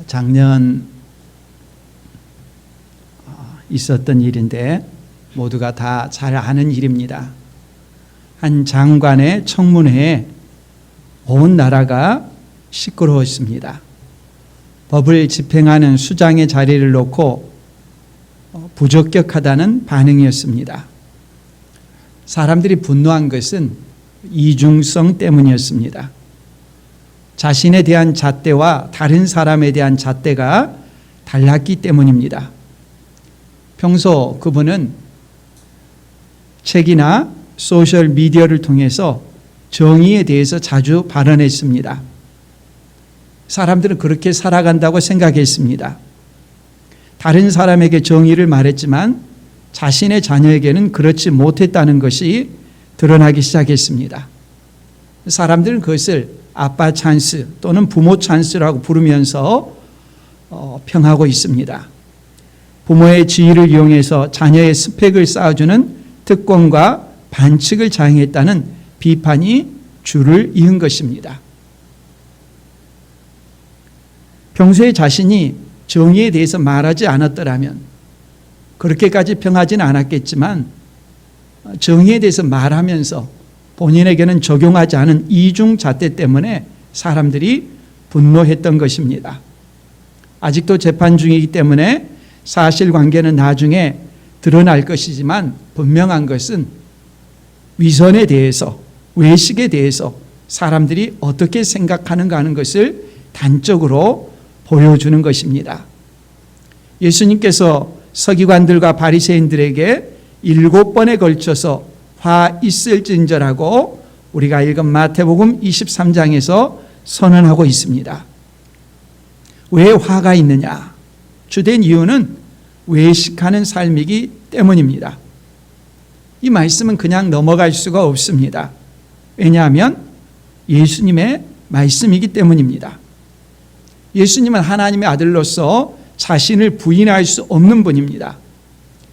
작년 있었던 일인데 모두가 다 잘 아는 일입니다. 한 장관의 청문회에 온 나라가 시끄러웠습니다. 법을 집행하는 수장의 자리를 놓고 부적격하다는 반응이었습니다. 사람들이 분노한 것은 이중성 때문이었습니다. 자신에 대한 잣대와 다른 사람에 대한 잣대가 달랐기 때문입니다. 평소 그분은 책이나 소셜 미디어를 통해서 정의에 대해서 자주 발언했습니다. 사람들은 그렇게 살아간다고 생각했습니다. 다른 사람에게 정의를 말했지만 자신의 자녀에게는 그렇지 못했다는 것이 드러나기 시작했습니다. 사람들은 그것을 아빠 찬스 또는 부모 찬스라고 부르면서 평하고 있습니다. 부모의 지위를 이용해서 자녀의 스펙을 쌓아주는 특권과 반칙을 자행했다는 비판이 줄을 이은 것입니다. 평소에 자신이 정의에 대해서 말하지 않았더라면 그렇게까지 평하지는 않았겠지만 정의에 대해서 말하면서 본인에게는 적용하지 않은 이중잣대 때문에 사람들이 분노했던 것입니다. 아직도 재판 중이기 때문에 사실관계는 나중에 드러날 것이지만 분명한 것은 위선에 대해서, 외식에 대해서 사람들이 어떻게 생각하는가 하는 것을 단적으로 보여주는 것입니다. 예수님께서 서기관들과 바리새인들에게 7번에 걸쳐서 화 있을진저라고 우리가 읽은 마태복음 23장에서 선언하고 있습니다. 왜 화가 있느냐? 주된 이유는 외식하는 삶이기 때문입니다. 이 말씀은 그냥 넘어갈 수가 없습니다. 왜냐하면 예수님의 말씀이기 때문입니다. 예수님은 하나님의 아들로서 자신을 부인할 수 없는 분입니다.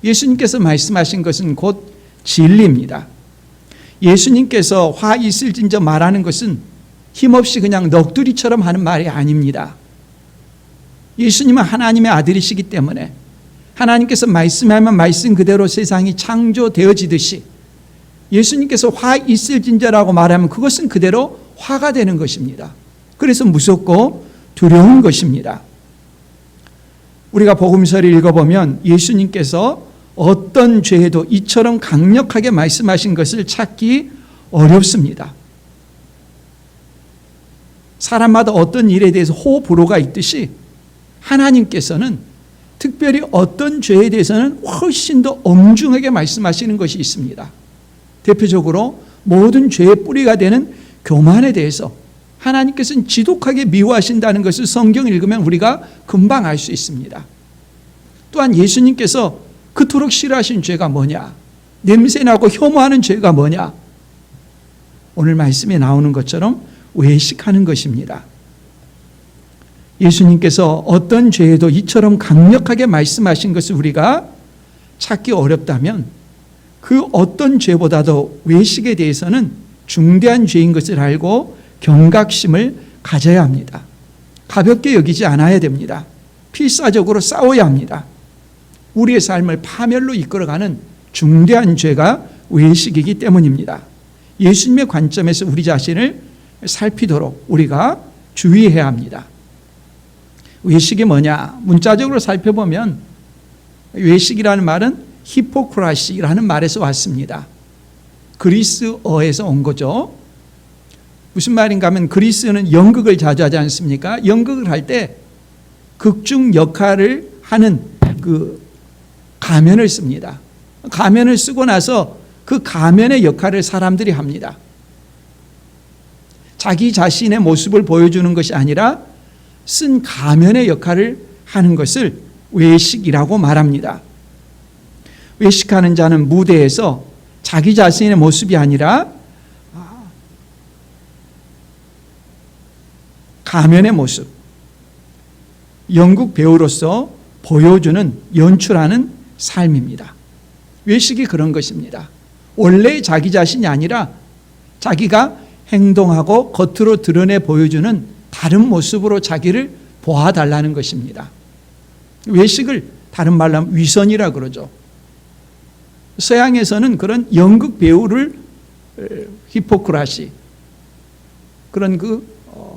예수님께서 말씀하신 것은 곧 진리입니다. 예수님께서 화 있을진저 말하는 것은 힘없이 그냥 넋두리처럼 하는 말이 아닙니다. 예수님은 하나님의 아들이시기 때문에 하나님께서 말씀하면 말씀 그대로 세상이 창조되어지듯이 예수님께서 화 있을진저라고 말하면 그것은 그대로 화가 되는 것입니다. 그래서 무섭고 두려운 것입니다. 우리가 복음서를 읽어보면 예수님께서 어떤 죄에도 이처럼 강력하게 말씀하신 것을 찾기 어렵습니다. 사람마다 어떤 일에 대해서 호불호가 있듯이 하나님께서는 특별히 어떤 죄에 대해서는 훨씬 더 엄중하게 말씀하시는 것이 있습니다. 대표적으로 모든 죄의 뿌리가 되는 교만에 대해서 하나님께서는 지독하게 미워하신다는 것을 성경을 읽으면 우리가 금방 알 수 있습니다. 또한 예수님께서 그토록 싫어하신 죄가 뭐냐? 냄새나고 혐오하는 죄가 뭐냐? 오늘 말씀에 나오는 것처럼 외식하는 것입니다. 예수님께서 어떤 죄에도 이처럼 강력하게 말씀하신 것을 우리가 찾기 어렵다면 그 어떤 죄보다도 외식에 대해서는 중대한 죄인 것을 알고 경각심을 가져야 합니다. 가볍게 여기지 않아야 됩니다. 필사적으로 싸워야 합니다. 우리의 삶을 파멸로 이끌어가는 중대한 죄가 외식이기 때문입니다. 예수님의 관점에서 우리 자신을 살피도록 우리가 주의해야 합니다. 외식이 뭐냐? 문자적으로 살펴보면 외식이라는 말은 히포크라시라는 말에서 왔습니다. 그리스어에서 온 거죠. 무슨 말인가 하면 그리스는 연극을 자주 하지 않습니까? 연극을 할 때 극중 역할을 하는 그 가면을 씁니다. 가면을 쓰고 나서 그 가면의 역할을 사람들이 합니다. 자기 자신의 모습을 보여주는 것이 아니라 쓴 가면의 역할을 하는 것을 외식이라고 말합니다. 외식하는 자는 무대에서 자기 자신의 모습이 아니라 가면의 모습, 연극 배우로서 보여주는, 연출하는 삶입니다. 외식이 그런 것입니다. 원래 자기 자신이 아니라 자기가 행동하고 겉으로 드러내 보여주는 다른 모습으로 자기를 보아달라는 것입니다. 외식을 다른 말로 하면 위선이라 그러죠. 서양에서는 그런 연극 배우를 히포크라시, 그런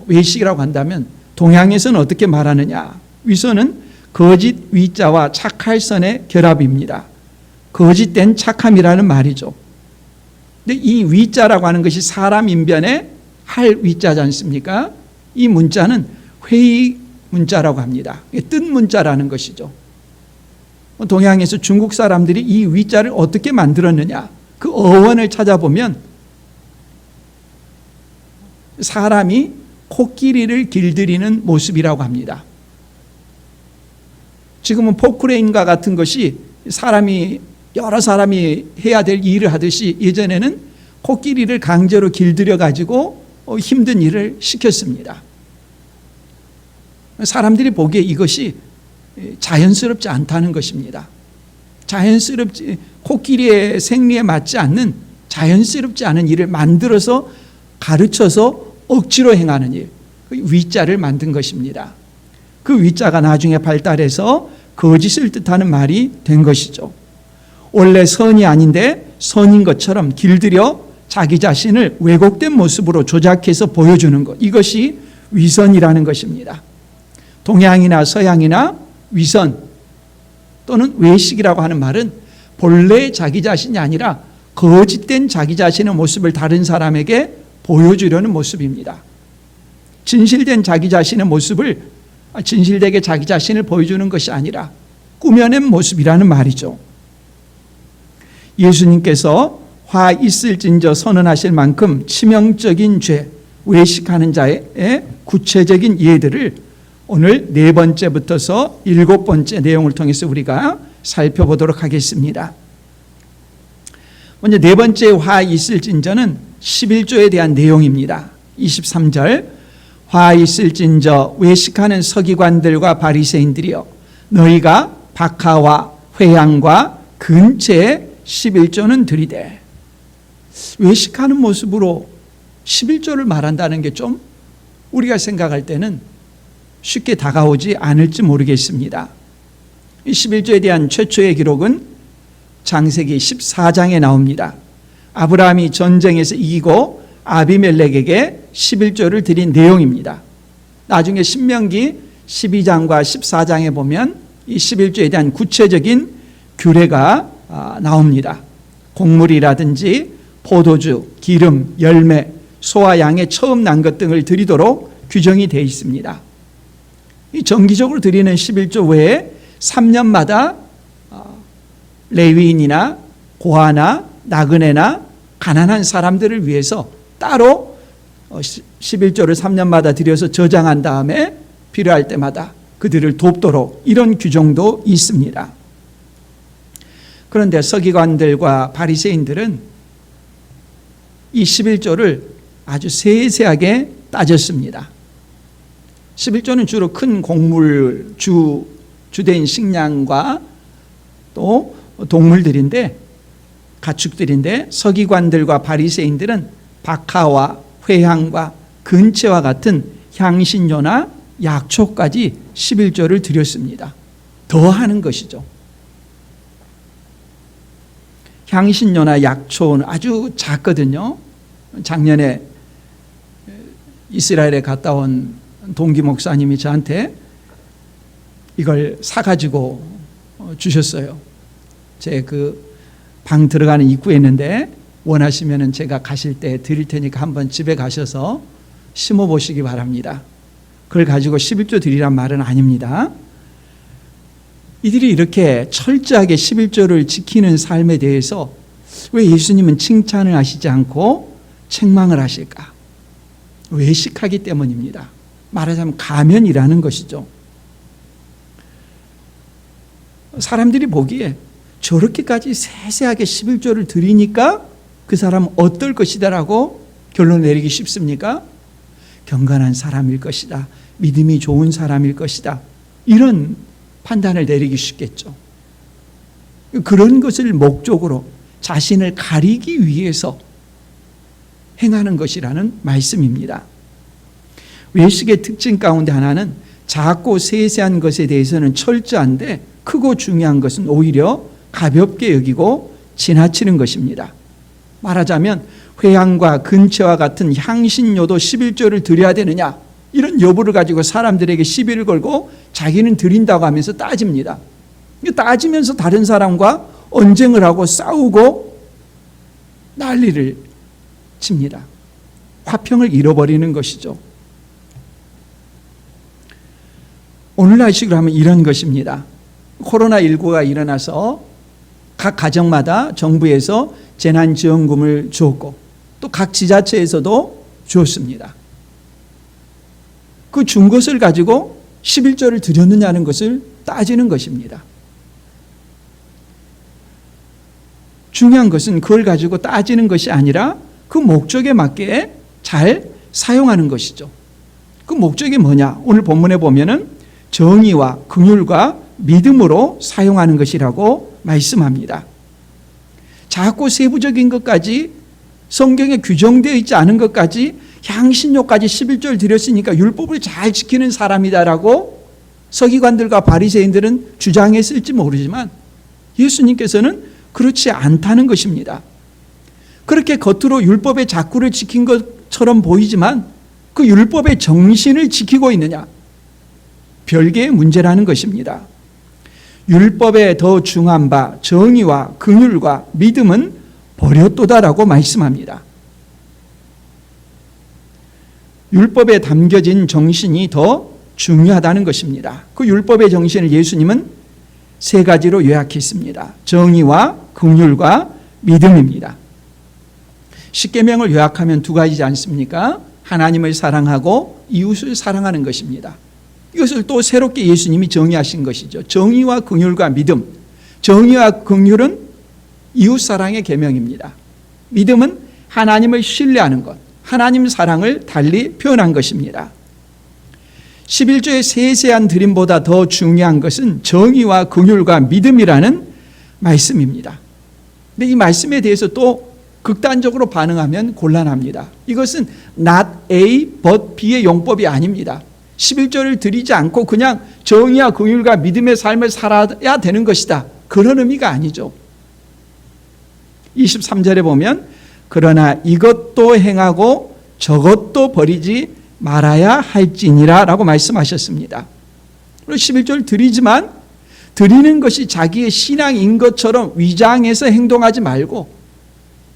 외식이라고 한다면 동양에서는 어떻게 말하느냐? 위선은 거짓 위자와 착할 선의 결합입니다. 거짓된 착함이라는 말이죠. 근데 이 위자라고 하는 것이 사람 인변의 할 위자지 않습니까? 이 문자는 회의 문자라고 합니다. 뜻 문자라는 것이죠. 동양에서 중국 사람들이 이 위자를 어떻게 만들었느냐? 그 어원을 찾아보면 사람이 코끼리를 길들이는 모습이라고 합니다. 지금은 포크레인과 같은 것이 여러 사람이 해야 될 일을 하듯이 예전에는 코끼리를 강제로 길들여 가지고 힘든 일을 시켰습니다. 사람들이 보기에 이것이 자연스럽지 않다는 것입니다. 코끼리의 생리에 맞지 않는 자연스럽지 않은 일을 만들어서 가르쳐서 억지로 행하는 일, 위자를 만든 것입니다. 그 위자가 나중에 발달해서 거짓을 뜻하는 말이 된 것이죠. 원래 선이 아닌데 선인 것처럼 길들여 자기 자신을 왜곡된 모습으로 조작해서 보여주는 것, 이것이 위선이라는 것입니다. 동양이나 서양이나 위선 또는 외식이라고 하는 말은 본래 자기 자신이 아니라 거짓된 자기 자신의 모습을 다른 사람에게 보여주려는 모습입니다. 진실된 자기 자신의 모습을 진실되게 자기 자신을 보여주는 것이 아니라 꾸며낸 모습이라는 말이죠. 예수님께서 화 있을진저 선언하실 만큼 치명적인 죄, 외식하는 자의 구체적인 예들을 오늘 4번째부터서 7번째 내용을 통해서 우리가 살펴보도록 하겠습니다. 먼저 4번째 화 있을진저는 11조에 대한 내용입니다. 23절, 화 있을진저 외식하는 서기관들과 바리새인들이여, 너희가 박하와 회향과 근체에 11조는 들이대. 외식하는 모습으로 11조를 말한다는 게 좀 우리가 생각할 때는 쉽게 다가오지 않을지 모르겠습니다. 이 11조에 대한 최초의 기록은 창세기 14장에 나옵니다. 아브라함이 전쟁에서 이기고 아비멜렉에게 11조를 드린 내용입니다. 나중에 신명기 12장과 14장에 보면 이 11조에 대한 구체적인 규례가 나옵니다. 곡물이라든지 포도주, 기름, 열매, 소와 양의 처음 난 것 등을 드리도록 규정이 되어 있습니다. 이 정기적으로 드리는 11조 외에 3년마다 레위인이나 고아나 나그네나 가난한 사람들을 위해서 따로 11조를 3년마다 드려서 저장한 다음에 필요할 때마다 그들을 돕도록, 이런 규정도 있습니다. 그런데 서기관들과 바리새인들은 이 11조를 아주 세세하게 따졌습니다. 11조는 주로 큰 곡물, 주된 식량과 또 동물들인데, 가축들인데, 서기관들과 바리새인들은 박하와 회향과 근체와 같은 향신료나 약초까지 11조를 드렸습니다. 더 하는 것이죠. 향신료나 약초는 아주 작거든요. 작년에 이스라엘에 갔다 온 동기 목사님이 저한테 이걸 사가지고 주셨어요. 제 방 들어가는 입구에 있는데, 원하시면 제가 가실 때 드릴 테니까 한번 집에 가셔서 심어 보시기 바랍니다. 그걸 가지고 11조 드리란 말은 아닙니다. 이들이 이렇게 철저하게 11조를 지키는 삶에 대해서 왜 예수님은 칭찬을 하시지 않고 책망을 하실까? 외식하기 때문입니다. 말하자면 가면이라는 것이죠. 사람들이 보기에 저렇게까지 세세하게 11조를 드리니까 그 사람은 어떨 것이다라고 결론 내리기 쉽습니까? 경건한 사람일 것이다, 믿음이 좋은 사람일 것이다, 이런 판단을 내리기 쉽겠죠. 그런 것을 목적으로 자신을 가리기 위해서 행하는 것이라는 말씀입니다. 외식의 특징 가운데 하나는 작고 세세한 것에 대해서는 철저한데 크고 중요한 것은 오히려 가볍게 여기고 지나치는 것입니다. 말하자면 회향과 근체와 같은 향신료도 11조를 드려야 되느냐, 이런 여부를 가지고 사람들에게 시비를 걸고 자기는 드린다고 하면서 따집니다. 따지면서 다른 사람과 언쟁을 하고 싸우고 난리를 칩니다. 화평을 잃어버리는 것이죠. 오늘날식으로 하면 이런 것입니다. 코로나19가 일어나서 각 가정마다 정부에서 재난지원금을 주었고 또 각 지자체에서도 주었습니다. 그 준 것을 가지고 11조를 드렸느냐는 것을 따지는 것입니다. 중요한 것은 그걸 가지고 따지는 것이 아니라 그 목적에 맞게 잘 사용하는 것이죠. 그 목적이 뭐냐? 오늘 본문에 보면은 정의와 긍휼과 믿음으로 사용하는 것이라고 말씀합니다. 작고 세부적인 것까지, 성경에 규정되어 있지 않은 것까지, 향신료까지 11조를 드렸으니까 율법을 잘 지키는 사람이다라고 서기관들과 바리새인들은 주장했을지 모르지만 예수님께서는 그렇지 않다는 것입니다. 그렇게 겉으로 율법의 작구를 지킨 것처럼 보이지만 그 율법의 정신을 지키고 있느냐, 별개의 문제라는 것입니다. 율법에 더 중한 바 정의와 긍휼과 믿음은 버렸도다라고 말씀합니다. 율법에 담겨진 정신이 더 중요하다는 것입니다. 그 율법의 정신을 예수님은 세 가지로 요약했습니다. 정의와 긍휼과 믿음입니다. 십계명을 요약하면 두 가지지 않습니까? 하나님을 사랑하고 이웃을 사랑하는 것입니다. 이것을 또 새롭게 예수님이 정의하신 것이죠. 정의와 긍휼과 믿음. 정의와 긍휼은 이웃 사랑의 계명입니다. 믿음은 하나님을 신뢰하는 것, 하나님 사랑을 달리 표현한 것입니다. 11조의 세세한 드림보다 더 중요한 것은 정의와 긍휼과 믿음이라는 말씀입니다. 근데 이 말씀에 대해서 또 극단적으로 반응하면 곤란합니다. 이것은 not A but B의 용법이 아닙니다. 11조를 드리지 않고 그냥 정의와 긍휼과 믿음의 삶을 살아야 되는 것이다, 그런 의미가 아니죠. 23절에 보면 그러나 이것도 행하고 저것도 버리지 말아야 할지니라 라고 말씀하셨습니다. 11조를 드리지만 드리는 것이 자기의 신앙인 것처럼 위장해서 행동하지 말고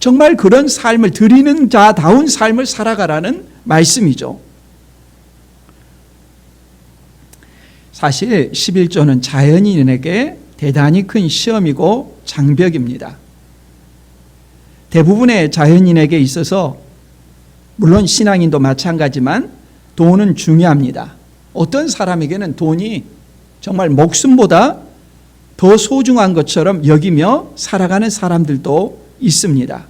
정말 그런 삶을, 드리는 자다운 삶을 살아가라는 말씀이죠. 사실 11조는 자연인에게 대단히 큰 시험이고 장벽입니다. 대부분의 자연인에게 있어서 물론 신앙인도 마찬가지지만 돈은 중요합니다. 어떤 사람에게는 돈이 정말 목숨보다 더 소중한 것처럼 여기며 살아가는 사람들도 있습니다.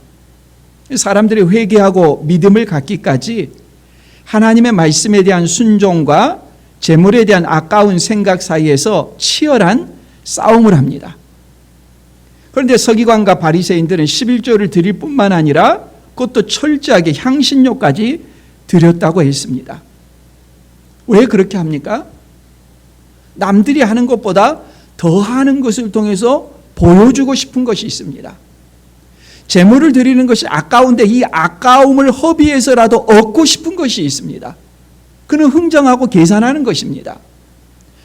사람들이 회개하고 믿음을 갖기까지 하나님의 말씀에 대한 순종과 재물에 대한 아까운 생각 사이에서 치열한 싸움을 합니다. 그런데 서기관과 바리새인들은 11조를 드릴 뿐만 아니라 그것도 철저하게 향신료까지 드렸다고 했습니다. 왜 그렇게 합니까? 남들이 하는 것보다 더 하는 것을 통해서 보여주고 싶은 것이 있습니다. 재물을 드리는 것이 아까운데 이 아까움을 허비해서라도 얻고 싶은 것이 있습니다. 그는 흥정하고 계산하는 것입니다.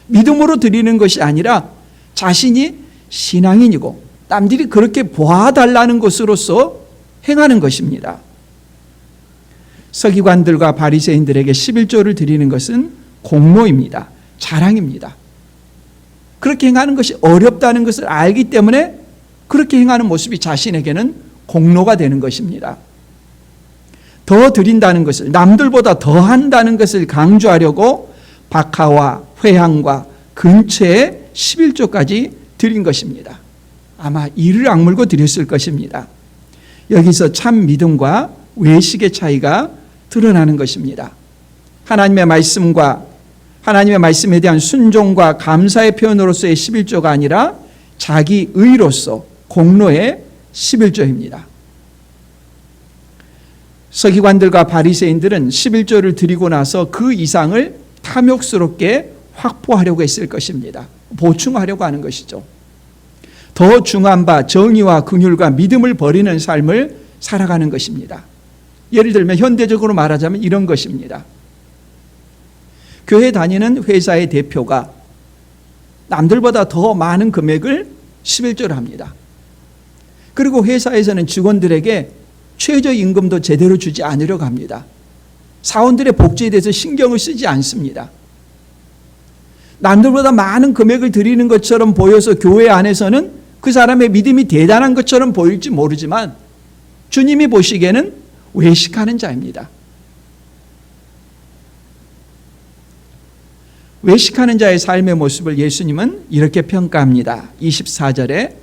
믿음으로 드리는 것이 아니라 자신이 신앙인이고 남들이 그렇게 봐달라는 것으로서 행하는 것입니다. 서기관들과 바리새인들에게 11조를 드리는 것은 공로입니다. 자랑입니다. 그렇게 행하는 것이 어렵다는 것을 알기 때문에 그렇게 행하는 모습이 자신에게는 공로가 되는 것입니다. 더 드린다는 것을, 남들보다 더 한다는 것을 강조하려고 박하와 회향과 근처에 11조까지 드린 것입니다. 아마 이를 악물고 드렸을 것입니다. 여기서 참 믿음과 외식의 차이가 드러나는 것입니다. 하나님의 말씀과 하나님의 말씀에 대한 순종과 감사의 표현으로서의 11조가 아니라 자기 의로서 공로의 11조입니다. 서기관들과 바리새인들은 11조를 드리고 나서 그 이상을 탐욕스럽게 확보하려고 했을 것입니다. 보충하려고 하는 것이죠. 더 중한 바 정의와 긍휼과 믿음을 버리는 삶을 살아가는 것입니다. 예를 들면 현대적으로 말하자면 이런 것입니다. 교회 다니는 회사의 대표가 남들보다 더 많은 금액을 11조를 합니다. 그리고 회사에서는 직원들에게 최저임금도 제대로 주지 않으려고 합니다. 사원들의 복지에 대해서 신경을 쓰지 않습니다. 남들보다 많은 금액을 드리는 것처럼 보여서 교회 안에서는 그 사람의 믿음이 대단한 것처럼 보일지 모르지만 주님이 보시기에는 외식하는 자입니다. 외식하는 자의 삶의 모습을 예수님은 이렇게 평가합니다. 24절에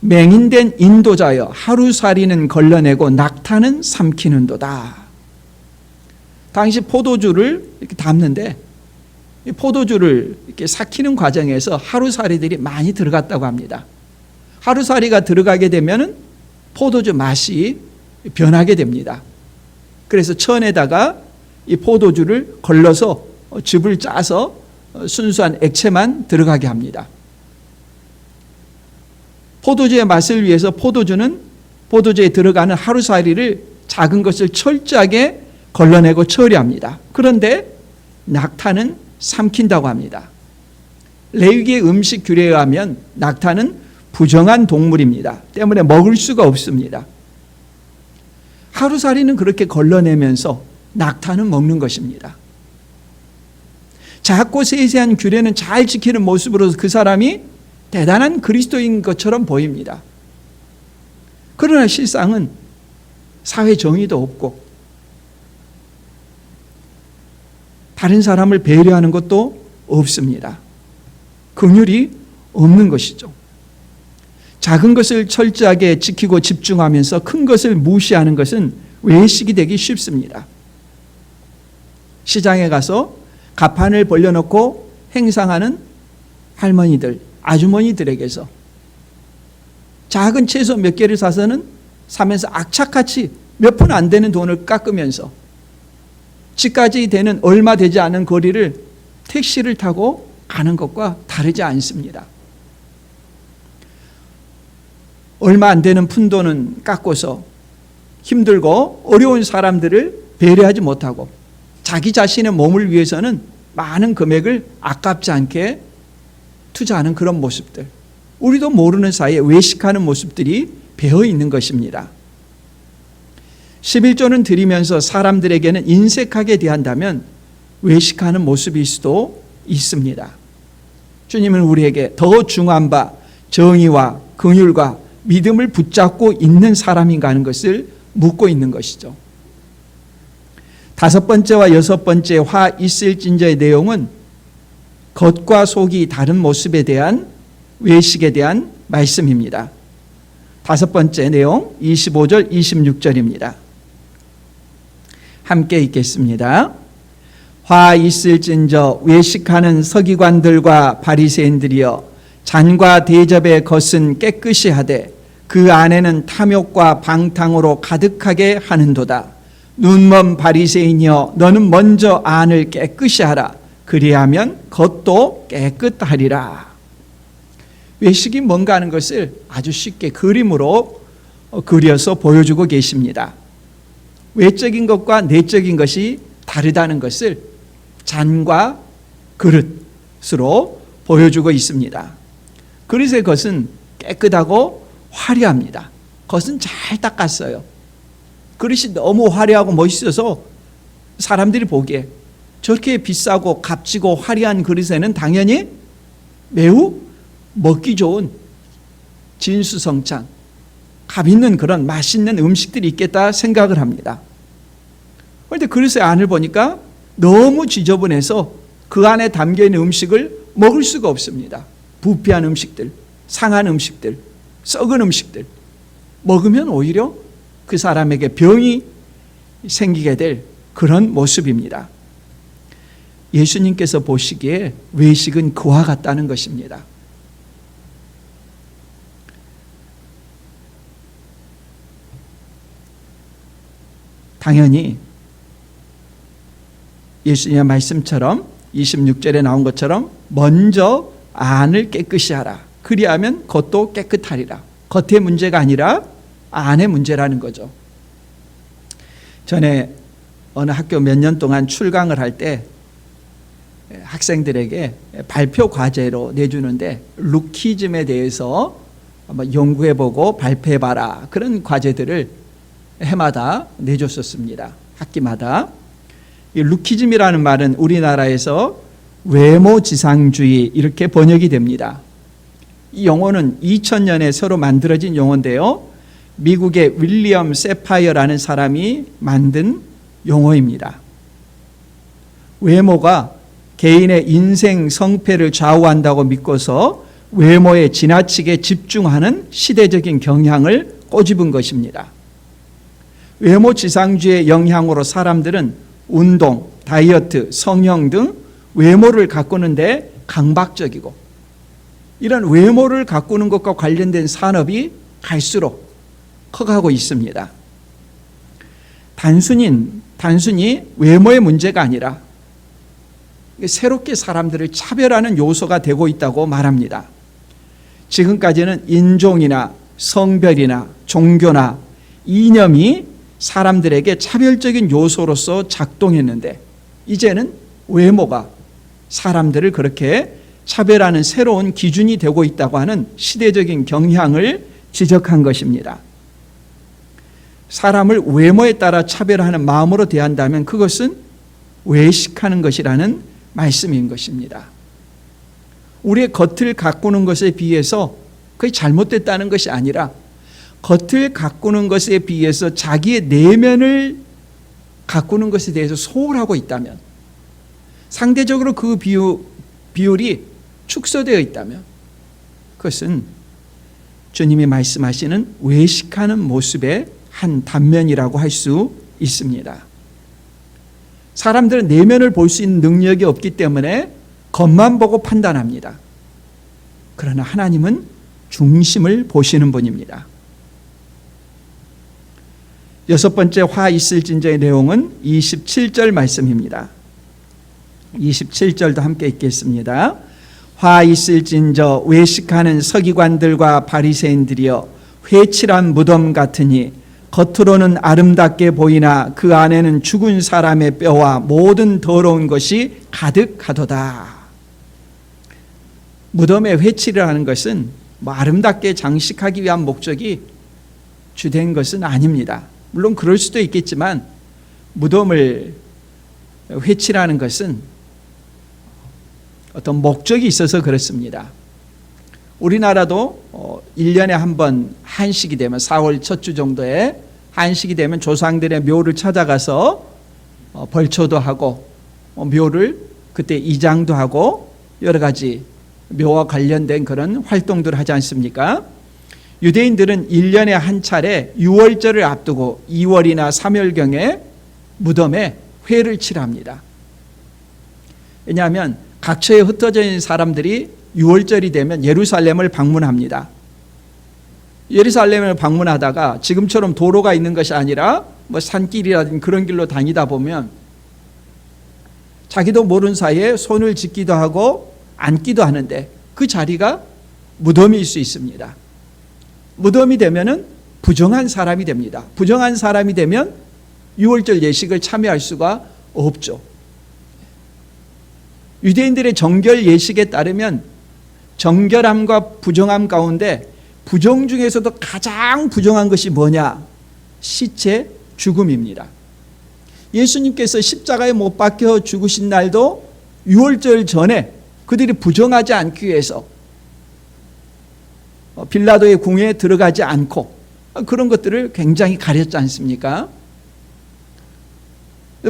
맹인된 인도자여 하루살이는 걸러내고 낙타는 삼키는도다. 당시 포도주를 이렇게 담는데 이 포도주를 이렇게 삭히는 과정에서 하루살이들이 많이 들어갔다고 합니다. 하루살이가 들어가게 되면 포도주 맛이 변하게 됩니다. 그래서 천에다가 이 포도주를 걸러서 즙을 짜서 순수한 액체만 들어가게 합니다. 포도주의 맛을 위해서 포도주에 들어가는 하루살이를 작은 것을 철저하게 걸러내고 처리합니다. 그런데 낙타는 삼킨다고 합니다. 레위기의 음식 규례에 의하면 낙타는 부정한 동물입니다. 때문에 먹을 수가 없습니다. 하루살이는 그렇게 걸러내면서 낙타는 먹는 것입니다. 작고 세세한 규례는 잘 지키는 모습으로 그 사람이 대단한 그리스도인 것처럼 보입니다. 그러나 실상은 사회 정의도 없고 다른 사람을 배려하는 것도 없습니다. 긍휼이 없는 것이죠. 작은 것을 철저하게 지키고 집중하면서 큰 것을 무시하는 것은 외식이 되기 쉽습니다. 시장에 가서 가판을 벌려놓고 행상하는 할머니들, 아주머니들에게서 작은 채소 몇 개를 사면서 악착같이 몇 푼 안 되는 돈을 깎으면서 집까지 되는 얼마 되지 않은 거리를 택시를 타고 가는 것과 다르지 않습니다. 얼마 안 되는 푼돈은 깎고서 힘들고 어려운 사람들을 배려하지 못하고 자기 자신의 몸을 위해서는 많은 금액을 아깝지 않게 투자하는 그런 모습들, 우리도 모르는 사이에 외식하는 모습들이 배어 있는 것입니다. 11조는 드리면서 사람들에게는 인색하게 대한다면 외식하는 모습일 수도 있습니다. 주님은 우리에게 더 중한 바 정의와 긍휼과 믿음을 붙잡고 있는 사람인가 하는 것을 묻고 있는 것이죠. 5번째와 6번째 화 있을진저의 내용은 겉과 속이 다른 모습에 대한 외식에 대한 말씀입니다. 5번째 내용 25절 26절입니다. 함께 읽겠습니다. 화 있을진저 외식하는 서기관들과 바리새인들이여 잔과 대접의 것은 깨끗이 하되 그 안에는 탐욕과 방탕으로 가득하게 하는도다. 눈먼 바리새인이여 너는 먼저 안을 깨끗이 하라. 그리하면 겉도 깨끗하리라. 외식이 뭔가 하는 것을 아주 쉽게 그림으로 그려서 보여주고 계십니다. 외적인 것과 내적인 것이 다르다는 것을 잔과 그릇으로 보여주고 있습니다. 그릇의 것은 깨끗하고 화려합니다. 겉은 잘 닦았어요. 그릇이 너무 화려하고 멋있어서 사람들이 보기에 저렇게 비싸고 값지고 화려한 그릇에는 당연히 매우 먹기 좋은 진수성찬, 값 있는 그런 맛있는 음식들이 있겠다 생각을 합니다. 그런데 그릇의 안을 보니까 너무 지저분해서 그 안에 담겨있는 음식을 먹을 수가 없습니다. 부패한 음식들, 상한 음식들, 썩은 음식들 먹으면 오히려 그 사람에게 병이 생기게 될 그런 모습입니다. 예수님께서 보시기에 외식은 그와 같다는 것입니다. 당연히 예수님의 말씀처럼 26절에 나온 것처럼 먼저 안을 깨끗이 하라. 그리하면 겉도 깨끗하리라. 겉의 문제가 아니라 안의 문제라는 거죠. 전에 어느 학교 몇 년 동안 출강을 할 때 학생들에게 발표 과제로 내주는데 루키즘에 대해서 한번 연구해보고 발표해봐라, 그런 과제들을 해마다 내줬었습니다. 학기마다. 이 루키즘이라는 말은 우리나라에서 외모지상주의 이렇게 번역이 됩니다. 이 용어는 2000년에 새로 만들어진 용어인데요, 미국의 윌리엄 세파이어라는 사람이 만든 용어입니다. 외모가 개인의 인생 성패를 좌우한다고 믿고서 외모에 지나치게 집중하는 시대적인 경향을 꼬집은 것입니다. 외모지상주의의 영향으로 사람들은 운동, 다이어트, 성형 등 외모를 가꾸는데 강박적이고, 이런 외모를 가꾸는 것과 관련된 산업이 갈수록 커가고 있습니다. 단순히 외모의 문제가 아니라 새롭게 사람들을 차별하는 요소가 되고 있다고 말합니다. 지금까지는 인종이나 성별이나 종교나 이념이 사람들에게 차별적인 요소로서 작동했는데, 이제는 외모가 사람들을 그렇게 차별하는 새로운 기준이 되고 있다고 하는 시대적인 경향을 지적한 것입니다. 사람을 외모에 따라 차별하는 마음으로 대한다면 그것은 외식하는 것이라는 말씀인 것입니다. 우리의 겉을 가꾸는 것에 비해서 그게 잘못됐다는 것이 아니라, 겉을 가꾸는 것에 비해서 자기의 내면을 가꾸는 것에 대해서 소홀하고 있다면, 상대적으로 그 비율이 축소되어 있다면, 그것은 주님이 말씀하시는 외식하는 모습의 한 단면이라고 할 수 있습니다. 사람들은 내면을 볼 수 있는 능력이 없기 때문에 겉만 보고 판단합니다. 그러나 하나님은 중심을 보시는 분입니다. 여섯 번째 화 있을진저의 내용은 27절 말씀입니다. 27절도 함께 읽겠습니다. 화 있을진저 외식하는 서기관들과 바리새인들이여, 회칠한 무덤 같으니 겉으로는 아름답게 보이나 그 안에는 죽은 사람의 뼈와 모든 더러운 것이 가득하도다. 무덤에 회칠을 하는 것은 아름답게 장식하기 위한 목적이 주된 것은 아닙니다. 물론 그럴 수도 있겠지만, 무덤을 회칠하는 것은 어떤 목적이 있어서 그렇습니다. 우리나라도 1년에 한 번 한식이 되면, 4월 첫 주 정도에 한식이 되면 조상들의 묘를 찾아가서 벌초도 하고, 묘를 그때 이장도 하고, 여러 가지 묘와 관련된 그런 활동들을 하지 않습니까? 유대인들은 1년에 한 차례 6월절을 앞두고 2월이나 3월경에 무덤에 회를 칠합니다. 왜냐하면 각처에 흩어져 있는 사람들이 6월절이 되면 예루살렘을 방문합니다. 예루살렘을 방문하다가 지금처럼 도로가 있는 것이 아니라 산길이라든지 그런 길로 다니다 보면 자기도 모르는 사이에 손을 짚기도 하고 앉기도 하는데, 그 자리가 무덤일 수 있습니다. 무덤이 되면은 부정한 사람이 됩니다. 부정한 사람이 되면 6월절 예식을 참여할 수가 없죠. 유대인들의 정결 예식에 따르면 정결함과 부정함 가운데 부정 중에서도 가장 부정한 것이 뭐냐? 시체 죽음입니다. 예수님께서 십자가에 못 박혀 죽으신 날도 6월절 전에 그들이 부정하지 않기 위해서 빌라도의 궁에 들어가지 않고 그런 것들을 굉장히 가렸지 않습니까?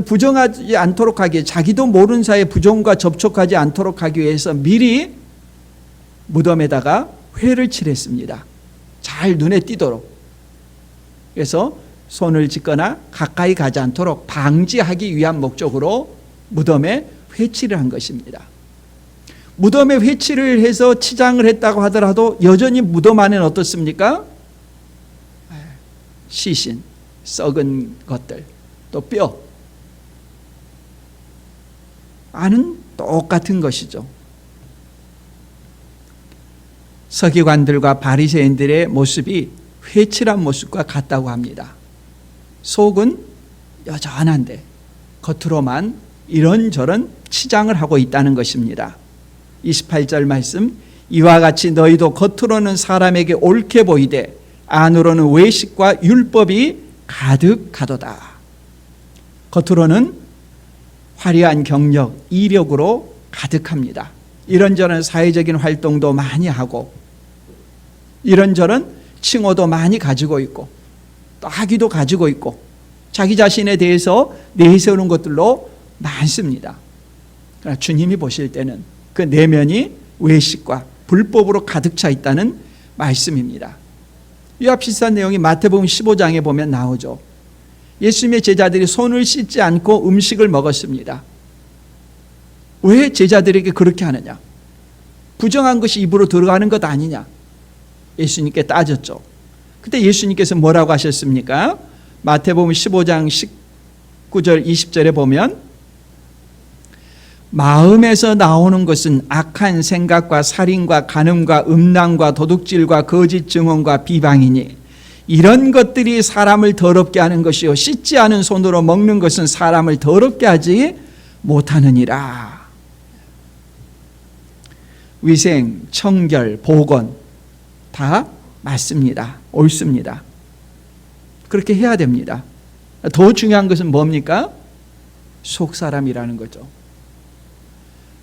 부정하지 않도록 하기 위해, 자기도 모르는 사이에 부정과 접촉하지 않도록 하기 위해서 미리 무덤에다가 회를 칠했습니다. 잘 눈에 띄도록. 그래서 손을 짚거나 가까이 가지 않도록 방지하기 위한 목적으로 무덤에 회칠을 한 것입니다. 무덤에 회칠을 해서 치장을 했다고 하더라도 여전히 무덤 안에는 어떻습니까? 시신, 썩은 것들, 또 뼈, 안은 똑같은 것이죠. 서기관들과 바리새인들의 모습이 회칠한 모습과 같다고 합니다. 속은 여전한데 겉으로만 이런저런 치장을 하고 있다는 것입니다. 28절 말씀, 이와 같이 너희도 겉으로는 사람에게 옳게 보이되 안으로는 외식과 율법이 가득하도다. 겉으로는 화려한 경력, 이력으로 가득합니다. 이런저런 사회적인 활동도 많이 하고 이런저런 칭호도 많이 가지고 있고 또 학위도 가지고 있고 자기 자신에 대해서 내세우는 것들로 많습니다. 그러나 주님이 보실 때는 그 내면이 외식과 불법으로 가득 차 있다는 말씀입니다. 이와 비슷한 내용이 마태복음 15장에 보면 나오죠. 예수님의 제자들이 손을 씻지 않고 음식을 먹었습니다. 왜 제자들에게 그렇게 하느냐? 부정한 것이 입으로 들어가는 것 아니냐? 예수님께 따졌죠. 그때 예수님께서 뭐라고 하셨습니까? 마태복음 15장 19절 20절에 보면 마음에서 나오는 것은 악한 생각과 살인과 간음과 음란과 도둑질과 거짓 증언과 비방이니 이런 것들이 사람을 더럽게 하는 것이요 씻지 않은 손으로 먹는 것은 사람을 더럽게 하지 못하느니라. 위생, 청결, 보건 다 맞습니다. 옳습니다. 그렇게 해야 됩니다. 더 중요한 것은 뭡니까? 속사람이라는 거죠.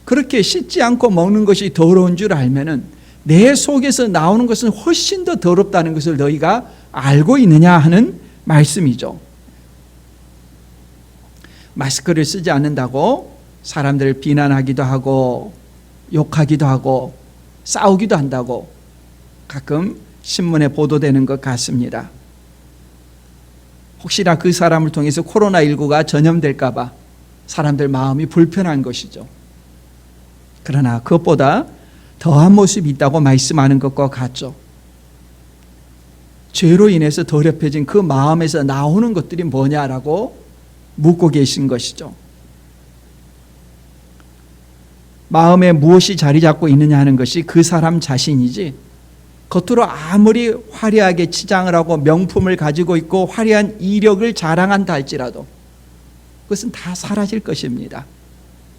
그렇게 씻지 않고 먹는 것이 더러운 줄 알면은 내 속에서 나오는 것은 훨씬 더 더럽다는 것을 너희가 알고 있느냐 하는 말씀이죠. 마스크를 쓰지 않는다고 사람들을 비난하기도 하고 욕하기도 하고 싸우기도 한다고 가끔 신문에 보도되는 것 같습니다. 혹시나 그 사람을 통해서 코로나19가 전염될까 봐 사람들 마음이 불편한 것이죠. 그러나 그것보다 더한 모습이 있다고 말씀하는 것과 같죠. 죄로 인해서 더럽혀진 그 마음에서 나오는 것들이 뭐냐라고 묻고 계신 것이죠. 마음에 무엇이 자리 잡고 있느냐 하는 것이 그 사람 자신이지 겉으로 아무리 화려하게 치장을 하고 명품을 가지고 있고 화려한 이력을 자랑한다 할지라도 그것은 다 사라질 것입니다.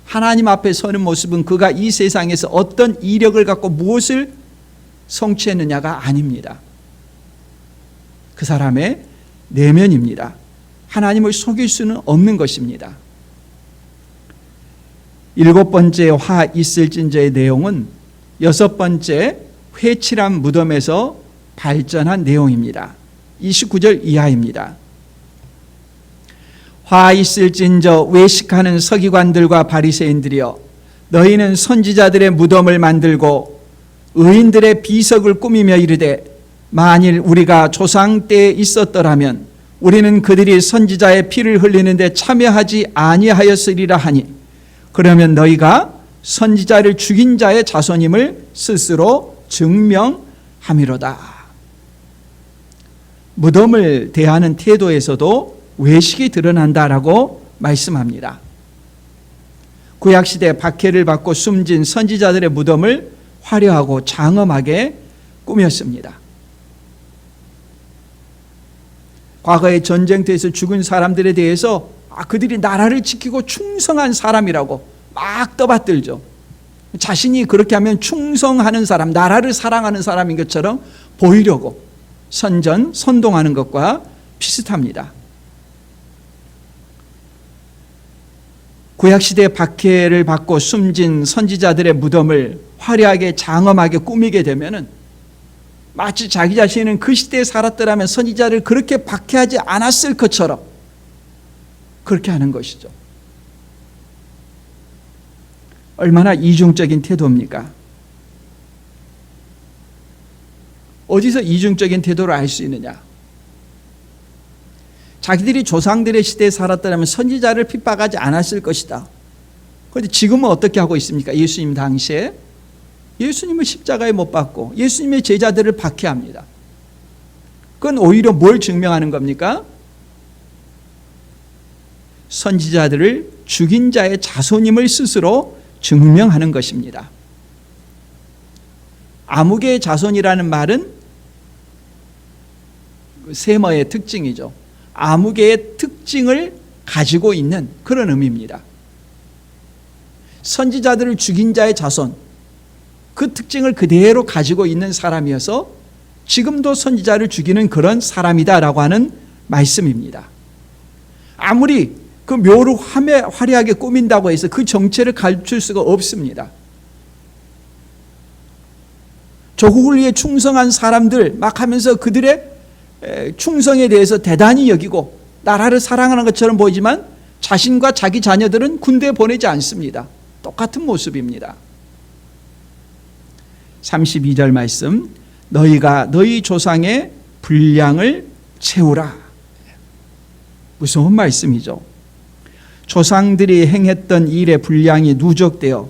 하나님 앞에 서는 모습은 그가 이 세상에서 어떤 이력을 갖고 무엇을 성취했느냐가 아닙니다. 그 사람의 내면입니다. 하나님을 속일 수는 없는 것입니다. 7번째 화 있을진저의 내용은 6번째 회칠한 무덤에서 발전한 내용입니다. 29절 이하입니다. 화 있을진저 외식하는 서기관들과 바리새인들이여 너희는 선지자들의 무덤을 만들고 의인들의 비석을 꾸미며 이르되 만일 우리가 조상 때에 있었더라면 우리는 그들이 선지자의 피를 흘리는데 참여하지 아니하였으리라 하니 그러면 너희가 선지자를 죽인 자의 자손임을 스스로 증명함이로다. 무덤을 대하는 태도에서도 외식이 드러난다라고 말씀합니다. 구약시대 박해를 받고 숨진 선지자들의 무덤을 화려하고 장엄하게 꾸몄습니다. 과거의 전쟁터에서 죽은 사람들에 대해서 그들이 나라를 지키고 충성한 사람이라고 막 떠받들죠. 자신이 그렇게 하면 충성하는 사람, 나라를 사랑하는 사람인 것처럼 보이려고 선동하는 것과 비슷합니다. 구약시대 박해를 받고 숨진 선지자들의 무덤을 화려하게 장엄하게 꾸미게 되면은 마치 자기 자신은 그 시대에 살았더라면 선지자를 그렇게 박해하지 않았을 것처럼 그렇게 하는 것이죠. 얼마나 이중적인 태도입니까? 어디서 이중적인 태도를 알 수 있느냐? 자기들이 조상들의 시대에 살았더라면 선지자를 핍박하지 않았을 것이다. 그런데 지금은 어떻게 하고 있습니까? 예수님 당시에 예수님을 십자가에 못 박고 예수님의 제자들을 박해합니다. 그건 오히려 뭘 증명하는 겁니까? 선지자들을 죽인 자의 자손임을 스스로 증명하는 것입니다. 아무개의 자손이라는 말은 세머의 특징이죠. 아무개의 특징을 가지고 있는 그런 의미입니다. 선지자들을 죽인 자의 자손, 그 특징을 그대로 가지고 있는 사람이어서 지금도 선지자를 죽이는 그런 사람이다라고 하는 말씀입니다. 아무리 그 묘를 화려하게 꾸민다고 해서 그 정체를 감출 수가 없습니다. 조국을 위해 충성한 사람들 막 하면서 그들의 충성에 대해서 대단히 여기고 나라를 사랑하는 것처럼 보이지만 자신과 자기 자녀들은 군대에 보내지 않습니다. 똑같은 모습입니다. 32절 말씀, 너희가 너희 조상의 분량을 채우라. 무서운 말씀이죠. 조상들이 행했던 일의 분량이 누적되어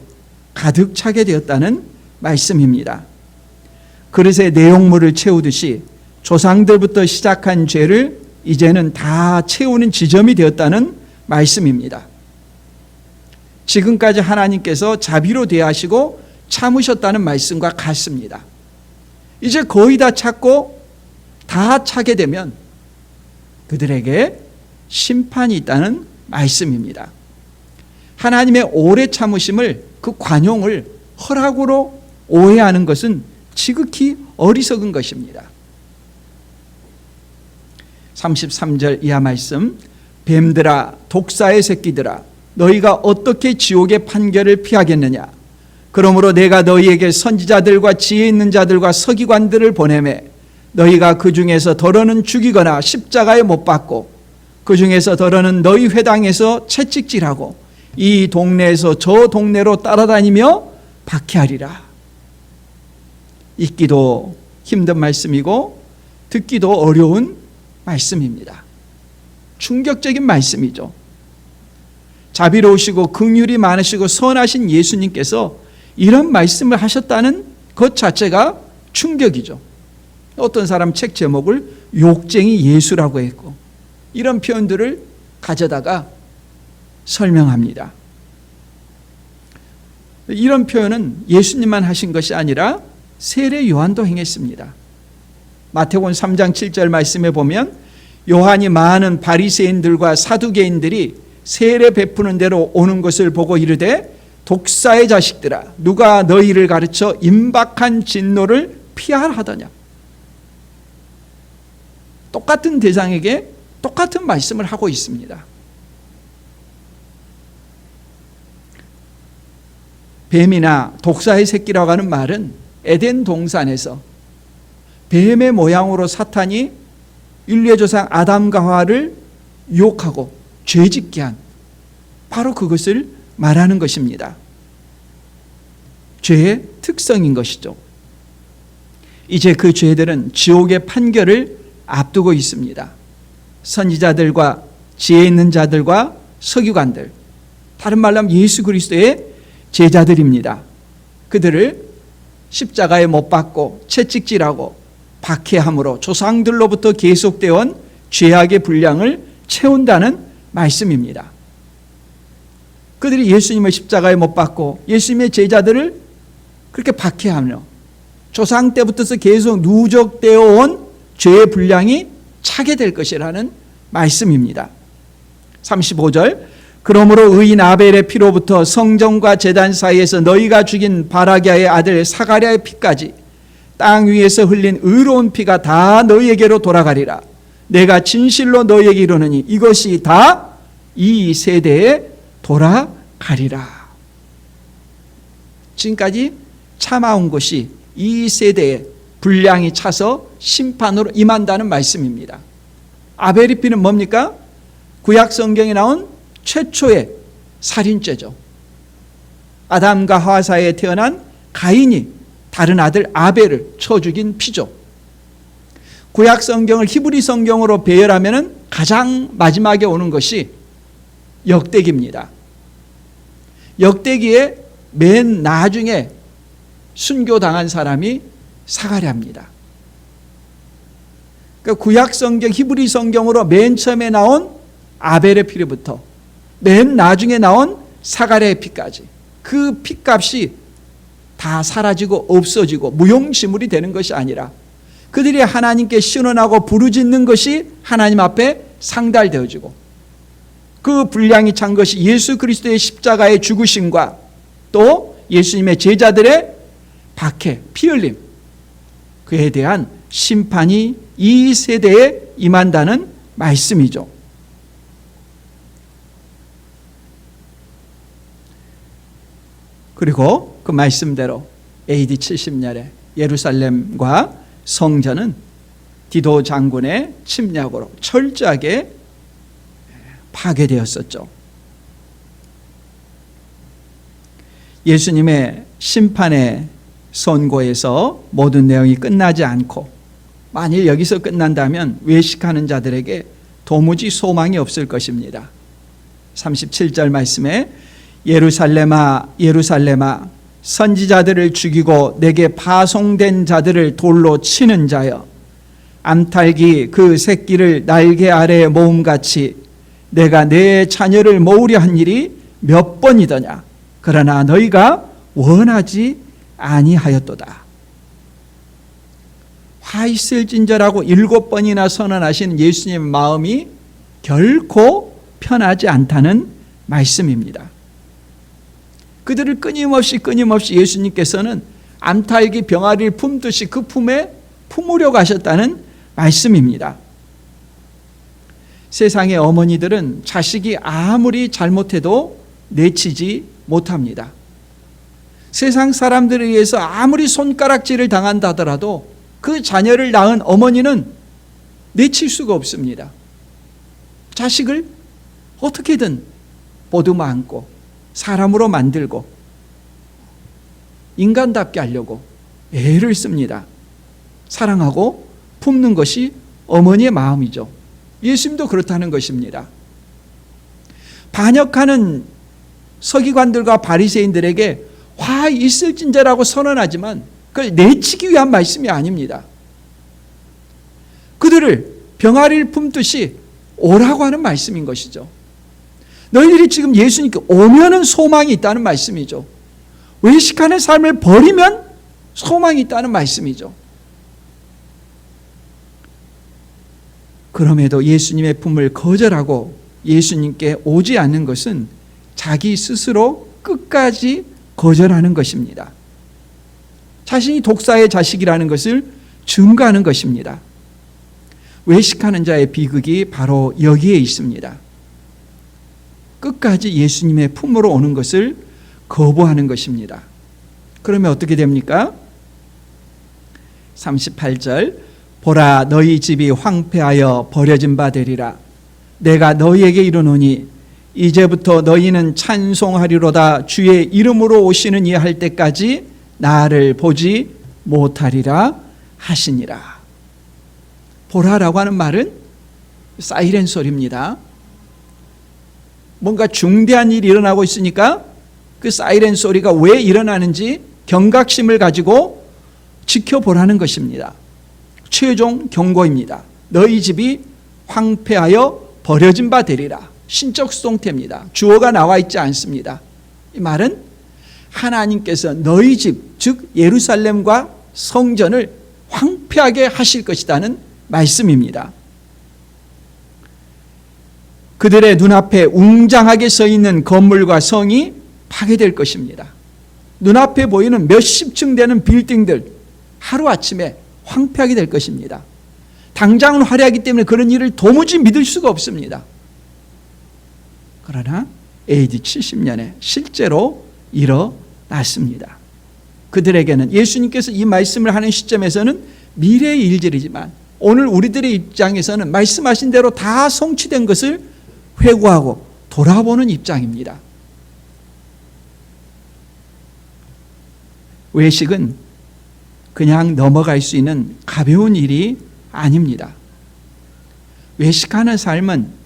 가득 차게 되었다는 말씀입니다. 그릇에 내용물을 채우듯이 조상들부터 시작한 죄를 이제는 다 채우는 지점이 되었다는 말씀입니다. 지금까지 하나님께서 자비로 대하시고 참으셨다는 말씀과 같습니다. 이제 거의 다 찼고 다 차게 되면 그들에게 심판이 있다는 말씀입니다. 하나님의 오래 참으심을, 그 관용을 허락으로 오해하는 것은 지극히 어리석은 것입니다. 33절 이하 말씀, 뱀들아 독사의 새끼들아 너희가 어떻게 지옥의 판결을 피하겠느냐. 그러므로 내가 너희에게 선지자들과 지혜 있는 자들과 서기관들을 보내매 너희가 그 중에서 더러는 죽이거나 십자가에 못 박고 그 중에서 더러는 너희 회당에서 채찍질하고 이 동네에서 저 동네로 따라다니며 박해하리라. 읽기도 힘든 말씀이고 듣기도 어려운 말씀입니다. 충격적인 말씀이죠. 자비로우시고 긍휼이 많으시고 선하신 예수님께서 이런 말씀을 하셨다는 것 자체가 충격이죠. 어떤 사람 책 제목을 욕쟁이 예수라고 했고 이런 표현들을 가져다가 설명합니다. 이런 표현은 예수님만 하신 것이 아니라 세례 요한도 행했습니다. 마태복음 3장 7절 말씀에 보면 요한이 많은 바리새인들과 사두개인들이 세례 베푸는 대로 오는 것을 보고 이르되 독사의 자식들아 누가 너희를 가르쳐 임박한 진노를 피하라 하더냐. 똑같은 대상에게 똑같은 말씀을 하고 있습니다. 뱀이나 독사의 새끼라고 하는 말은 에덴 동산에서 뱀의 모양으로 사탄이 인류의 조상 아담과 하와를 유혹하고 죄짓게 한 바로 그것을 말하는 것입니다. 죄의 특성인 것이죠. 이제 그 죄들은 지옥의 판결을 앞두고 있습니다. 선지자들과 지혜 있는 자들과 서기관들, 다른 말로 하면 예수 그리스도의 제자들입니다. 그들을 십자가에 못 박고 채찍질하고 박해함으로 조상들로부터 계속되어 온 죄악의 분량을 채운다는 말씀입니다. 그들이 예수님을 십자가에 못 박고 예수님의 제자들을 그렇게 박해하며 조상 때부터서 계속 누적되어 온 죄의 분량이 차게 될 것이라는 말씀입니다. 35절, 그러므로 의인 아벨의 피로부터 성전과 제단 사이에서 너희가 죽인 바라기아의 아들 사가랴의 피까지 땅 위에서 흘린 의로운 피가 다 너희에게로 돌아가리라. 내가 진실로 너희에게 이르노니 이것이 다 이 세대에 돌아가리라. 지금까지 참아온 것이 이 세대에 분량이 차서 심판으로 임한다는 말씀입니다. 아벨의 피는 뭡니까? 구약 성경에 나온 최초의 살인죄죠. 아담과 하와 사이에 태어난 가인이 다른 아들 아벨을 쳐 죽인 피죠. 구약 성경을 히브리 성경으로 배열하면 가장 마지막에 오는 것이 역대기입니다. 역대기에 맨 나중에 순교당한 사람이 사가랴입니다. 그러니까 구약 성경, 히브리 성경으로 맨 처음에 나온 아벨의 피로부터 맨 나중에 나온 사가랴의 피까지 그 핏값이 다 사라지고 없어지고 무용지물이 되는 것이 아니라 그들이 하나님께 신원하고 부르짖는 것이 하나님 앞에 상달되어지고 그 분량이 찬 것이 예수 그리스도의 십자가의 죽으심과 또 예수님의 제자들의 박해, 피 흘림, 그에 대한 심판이 이 세대에 임한다는 말씀이죠. 그리고 그 말씀대로 AD 70년에 예루살렘과 성전은 디도 장군의 침략으로 철저하게 파괴되었었죠. 예수님의 심판의 선고에서 모든 내용이 끝나지 않고 만일 여기서 끝난다면 외식하는 자들에게 도무지 소망이 없을 것입니다. 37절 말씀에 예루살렘아 예루살렘아 선지자들을 죽이고 내게 파송된 자들을 돌로 치는 자여 암탉이 그 새끼를 날개 아래에 모음같이 내가 내 자녀를 모으려 한 일이 몇 번이더냐. 그러나 너희가 원하지 아니하였도다. 화 있을진저라고 7번이나 선언하신 예수님의 마음이 결코 편하지 않다는 말씀입니다. 그들을 끊임없이 예수님께서는 암탉이 병아리를 품듯이 그 품에 품으려고 하셨다는 말씀입니다. 세상의 어머니들은 자식이 아무리 잘못해도 내치지 못합니다. 세상 사람들에 의해서 아무리 손가락질을 당한다 하더라도 그 자녀를 낳은 어머니는 내칠 수가 없습니다. 자식을 어떻게든 보듬어 안고 사람으로 만들고 인간답게 하려고 애를 씁니다. 사랑하고 품는 것이 어머니의 마음이죠. 예수님도 그렇다는 것입니다. 반역하는 서기관들과 바리새인들에게 화 있을진저라고 선언하지만 그걸 내치기 위한 말씀이 아닙니다. 그들을 병아리를 품듯이 오라고 하는 말씀인 것이죠. 너희들이 지금 예수님께 오면은 소망이 있다는 말씀이죠. 외식하는 삶을 버리면 소망이 있다는 말씀이죠. 그럼에도 예수님의 품을 거절하고 예수님께 오지 않는 것은 자기 스스로 끝까지 거절하는 것입니다. 자신이 독사의 자식이라는 것을 증거하는 것입니다. 외식하는 자의 비극이 바로 여기에 있습니다. 끝까지 예수님의 품으로 오는 것을 거부하는 것입니다. 그러면 어떻게 됩니까? 38절 보라 너희 집이 황폐하여 버려진 바 되리라. 내가 너희에게 이르노니 이제부터 너희는 찬송하리로다. 주의 이름으로 오시는 이 할 때까지 나를 보지 못하리라 하시니라. 보라라고 하는 말은 사이렌 소리입니다. 뭔가 중대한 일이 일어나고 있으니까 그 사이렌 소리가 왜 일어나는지 경각심을 가지고 지켜보라는 것입니다. 최종 경고입니다. 너희 집이 황폐하여 버려진 바 되리라. 신적 수동태입니다. 주어가 나와 있지 않습니다. 이 말은 하나님께서 너희 집, 즉 예루살렘과 성전을 황폐하게 하실 것이라는 말씀입니다. 그들의 눈앞에 웅장하게 서 있는 건물과 성이 파괴될 것입니다. 눈앞에 보이는 몇십 층 되는 빌딩들 하루아침에 황폐하게 될 것입니다. 당장은 화려하기 때문에 그런 일을 도무지 믿을 수가 없습니다. 그러나 AD 70년에 실제로 일어났습니다. 그들에게는 예수님께서 이 말씀을 하는 시점에서는 미래의 일들이지만 오늘 우리들의 입장에서는 말씀하신 대로 다 성취된 것을 회고하고 돌아보는 입장입니다. 외식은 그냥 넘어갈 수 있는 가벼운 일이 아닙니다. 외식하는 삶은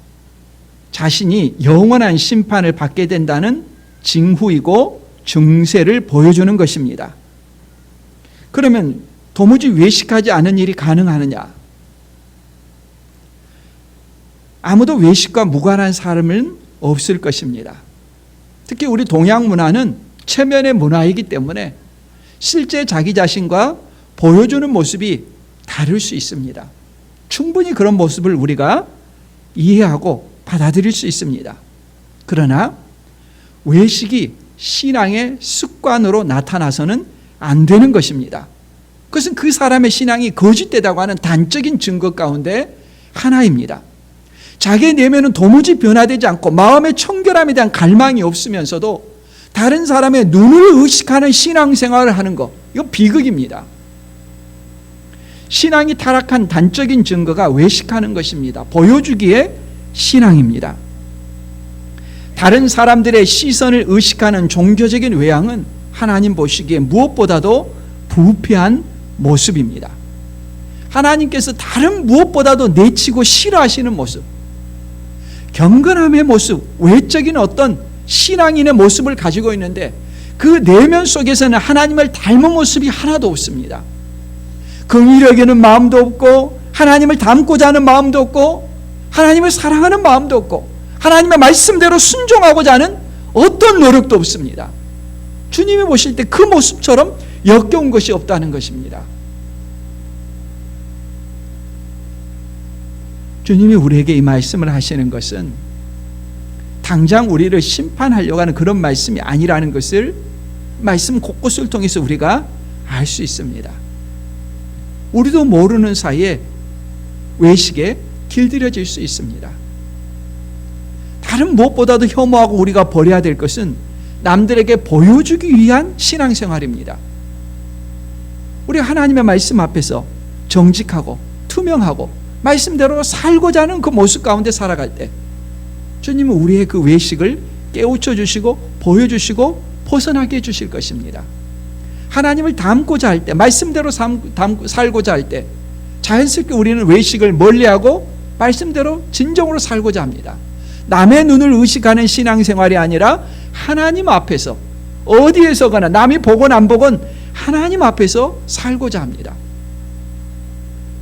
자신이 영원한 심판을 받게 된다는 징후이고 증세를 보여주는 것입니다. 그러면 도무지 외식하지 않은 일이 가능하느냐? 아무도 외식과 무관한 삶은 없을 것입니다. 특히 우리 동양 문화는 체면의 문화이기 때문에 실제 자기 자신과 보여주는 모습이 다를 수 있습니다. 충분히 그런 모습을 우리가 이해하고 받아들일 수 있습니다. 그러나 외식이 신앙의 습관으로 나타나서는 안 되는 것입니다. 그것은 그 사람의 신앙이 거짓되다고 하는 단적인 증거 가운데 하나입니다. 자기의 내면은 도무지 변화되지 않고 마음의 청결함에 대한 갈망이 없으면서도 다른 사람의 눈을 의식하는 신앙생활을 하는 것, 이거 비극입니다. 신앙이 타락한 단적인 증거가 외식하는 것입니다. 보여주기의 신앙입니다. 다른 사람들의 시선을 의식하는 종교적인 외양은 하나님 보시기에 무엇보다도 부패한 모습입니다. 하나님께서 다른 무엇보다도 내치고 싫어하시는 모습, 경건함의 모습, 외적인 어떤 신앙인의 모습을 가지고 있는데 그 내면 속에서는 하나님을 닮은 모습이 하나도 없습니다. 긍휼히 여기는 마음도 없고 하나님을 닮고자 하는 마음도 없고 하나님을 사랑하는 마음도 없고 하나님의 말씀대로 순종하고자 하는 어떤 노력도 없습니다. 주님이 보실 때 그 모습처럼 역겨운 것이 없다는 것입니다. 주님이 우리에게 이 말씀을 하시는 것은 당장 우리를 심판하려고 하는 그런 말씀이 아니라는 것을 말씀 곳곳을 통해서 우리가 알 수 있습니다. 우리도 모르는 사이에 외식에 길들여질 수 있습니다. 다른 무엇보다도 혐오하고 우리가 버려야 될 것은 남들에게 보여주기 위한 신앙생활입니다. 우리 하나님의 말씀 앞에서 정직하고 투명하고 말씀대로 살고자 하는 그 모습 가운데 살아갈 때 주님은 우리의 그 외식을 깨우쳐 주시고 보여주시고 벗어나게 해주실 것입니다. 하나님을 닮고자 할 때, 말씀대로 살고자 할 때 자연스럽게 우리는 외식을 멀리하고 말씀대로 진정으로 살고자 합니다. 남의 눈을 의식하는 신앙생활이 아니라 하나님 앞에서 어디에서거나 남이 보건 안 보건 하나님 앞에서 살고자 합니다.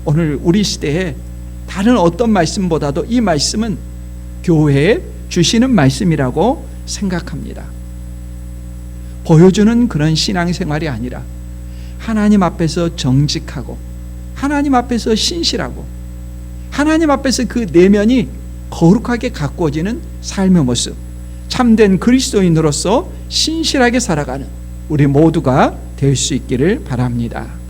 오늘 우리 시대에 다른 어떤 말씀보다도 이 말씀은 교회에 주시는 말씀이라고 생각합니다. 보여주는 그런 신앙생활이 아니라 하나님 앞에서 정직하고 하나님 앞에서 신실하고 하나님 앞에서 그 내면이 거룩하게 가꾸어지는 삶의 모습, 참된 그리스도인으로서 신실하게 살아가는 우리 모두가 될 수 있기를 바랍니다.